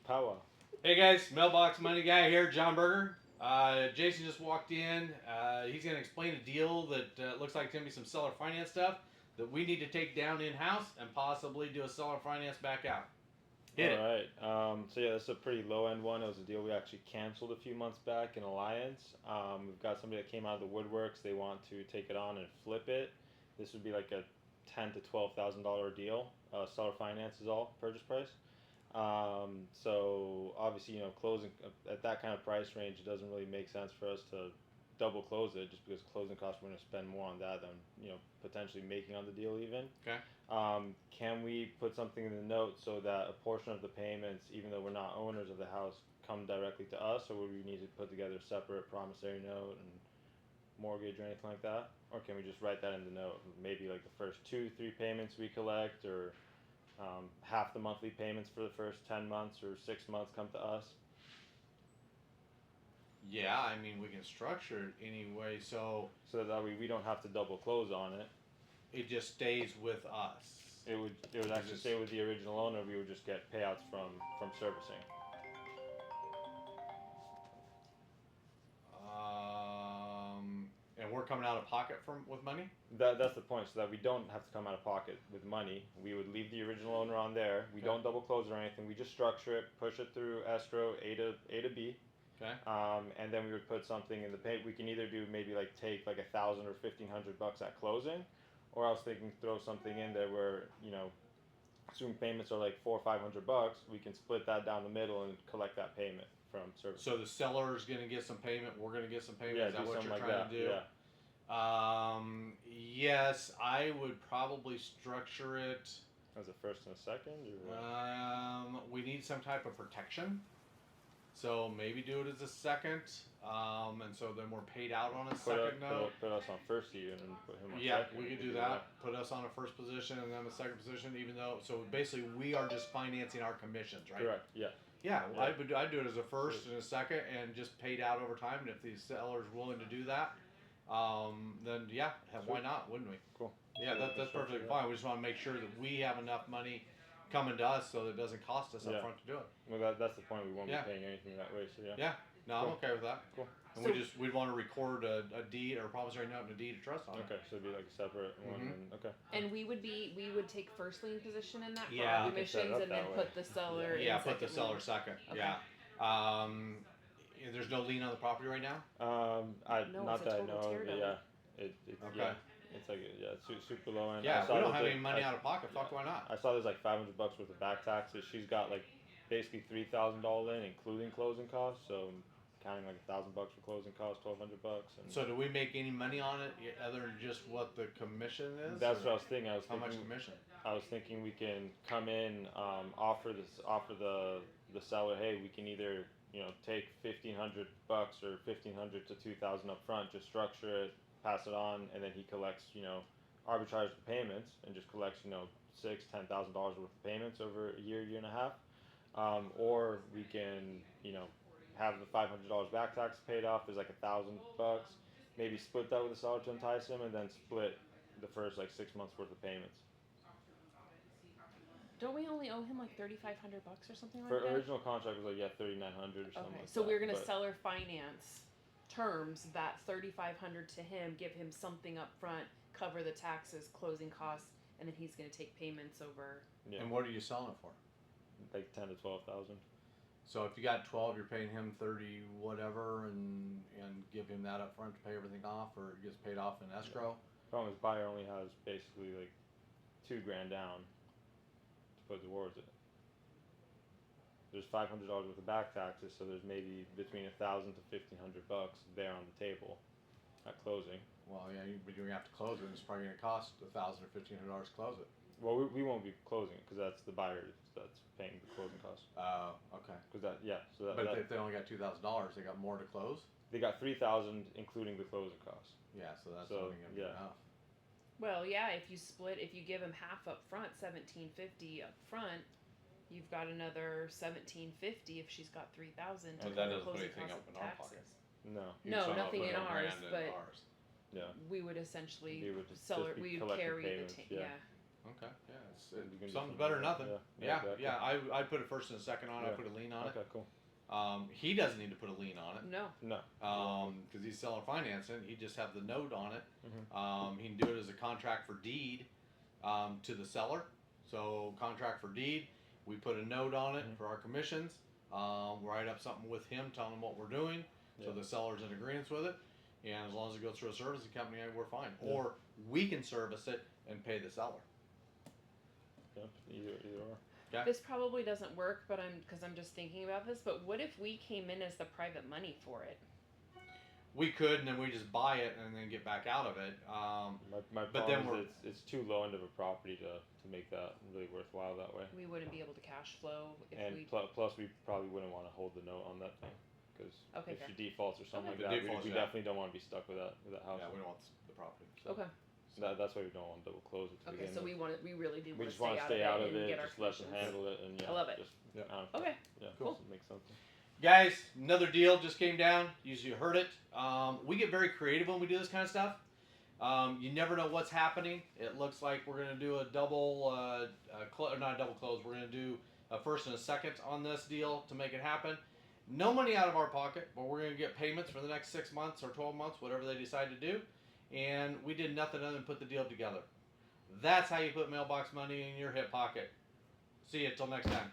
Power. Hey guys, Mailbox Money guy here, John Burgher. Jason just walked in. He's going to explain a deal that looks like it's going to be some seller finance stuff that we need to take down in house and possibly do a seller finance back out. Hit it. All right. So yeah, this is a pretty low end one. It was a deal we actually canceled a few months back in Alliance. We've got somebody that came out of the woodworks. They want to take it on and flip it. This would be like a $10,000 to $12,000 deal. Seller finance is all purchase price. So obviously, closing at that kind of price range, it doesn't really make sense for us to double close it just because closing costs, we're going to spend more on that than potentially making on the deal even. Okay. Can we put something in the note so that a portion of the payments, even though we're not owners of the house, come directly to us, or would we need to put together a separate promissory note and mortgage or anything like that? Or can we just write that in the note? Maybe like the first 2-3 payments we collect, or half the monthly payments for the first 10 months or 6 months come to us. Yeah, I mean, we can structure it anyway, so that way we don't have to double close on it. it just stays with us. It would actually stay with the original owner. We would just get payouts from servicing. And we're coming out of pocket with money? That's the point, so that we don't have to come out of pocket with money. We would leave the original owner on there. We don't double close or anything. We just structure it, push it through escrow A to B. Okay. And then we would put something in the pay. We can either do maybe take like $1,000 or $1,500 at closing, or I was thinking throw something in there where assume payments are like $400 or $500. We can split that down the middle and collect that payment from service. So the seller's going to get some payment. We're going to get some payment. Yeah, Is that do what something you're like trying that. to do? Yeah. Yes, I would probably structure it. As a first and a second? Or we need some type of protection. So maybe do it as a second. And so then we're paid out on a second note. Put us on first even and put him on Yeah, second. we could do that. Put us on a first position and then a second position, even though, so basically we are just financing our commissions, right? Correct, yeah. Yeah, well, I'd do it as a first and a second and just paid out over time. And if the seller's willing to do that, then yeah, why not? Wouldn't we? Cool. Yeah, that's perfectly fine. We just want to make sure that we have enough money coming to us so that it doesn't cost us up front to do it. Well, that's the point. We won't be paying anything that way. So yeah. Yeah. No, I'm okay with that. Cool. And we'd want to record a deed or a promissory note and a deed of trust on it. Okay, so it'd be like a separate one. And, okay. And we would take first lien position in that for Yeah. our commissions, and then put the seller. Yeah, in put the second seller lien. second. Okay. Yeah. There's no lien on the property right now. No, not it's a that I total know of. teardown. Yeah. Okay. Yeah. It's like it's super low end. Yeah, if we don't have any money out of pocket. Fuck, why not? I saw there's like $500 worth of back taxes. She's got like basically $3,000 in, including closing costs. So counting like $1,000 for closing costs, $1,200. And so do we make any money on it other than just what the commission is? That's what I was thinking. How much commission? I was thinking we can come in, offer the seller, hey, we can either take $1,500 or $1,500 to $2,000 up front, just structure it, pass it on, and then he collects, arbitrage the payments and just collects, $6,000-$10,000 worth of payments over a year and a half. Or we can, have the $500 back tax paid off is like $1,000. Maybe split that with the seller to entice him, and then split the first 6 months worth of payments. Don't we only owe him like $3,500 or something like For that? original contract was like $3,900 or something. Okay, like so that, we're gonna seller finance terms that $3,500 to him, give him something up front, cover the taxes, closing costs, and then he's gonna take payments over. Yeah. And what are you selling it for? Like 10 to 12,000. So if you got 12, you're paying him 30 whatever, and give him that up front to pay everything off, or it gets paid off in escrow. Problem is, buyer only has basically like $2,000 down to put towards it. There's $500 worth of back taxes, so there's maybe between $1,000 to $1,500 there on the table at closing. Well, yeah, but you're gonna have to close it. And it's probably gonna cost $1,000 or $1,500 to close it. Well, we won't be closing it because that's the buyer that's paying the closing costs. Oh, okay. Because But if they only got $2,000, they got more to close. They got $3,000 including the closing costs. Yeah, so that's only gonna be enough. Well, yeah, if you give him half up front, $1,750 up front, you've got another $1,750 if she's got $3,000 to And that cover doesn't put closing anything costs up and in our taxes. pocket. No. No, nothing in ours, $1,000 but Yeah. we would essentially We would just seller be we would collecting carry payments, the yeah. Okay. Yeah. We can do Something's better than nothing. Yeah. exactly. I put a first and a second on it. I Yeah. put a lien on Okay, cool. it. He doesn't need to put a lien on it. No. No. Because he's seller financing. He just have the note on it. Mhm. He can do it as a contract for deed to the seller. So contract for deed. We put a note on it for our commissions. Write up something with him telling him what we're doing, so the seller's in agreement with it. And as long as it goes through a servicing company, we're fine. Yeah. Or we can service it and pay the seller. Yeah, either or. Okay. This probably doesn't work, but I'm just thinking about this. But what if we came in as the private money for it? We could, and then we just buy it and then get back out of it. My But then problem is it's too low end of a property to make that really worthwhile that way. We wouldn't be able to cash flow if And we. plus, we probably wouldn't want to hold the note on that thing, because Okay, if fair. she defaults or something Okay. like that, If defaults, we yeah. definitely don't want to be stuck with that house. Yeah, we don't want the property. So. Okay. That's why we don't want to double close it to Okay. begin So with. we really do We want just to want to stay out of and it, get our just let them commissions. handle it, and yeah, I love it. Just, Yeah. Okay. Yeah, Cool. does it make sense? Guys, another deal just came down. You heard it. We get very creative when we do this kind of stuff. You never know what's happening. It looks like we're going to do a double, not a double close. We're going to do a first and a second on this deal to make it happen. No money out of our pocket, but we're going to get payments for the next 6 months or 12 months, whatever they decide to do. And we did nothing other than put the deal together. That's how you put mailbox money in your hip pocket. See you till next time.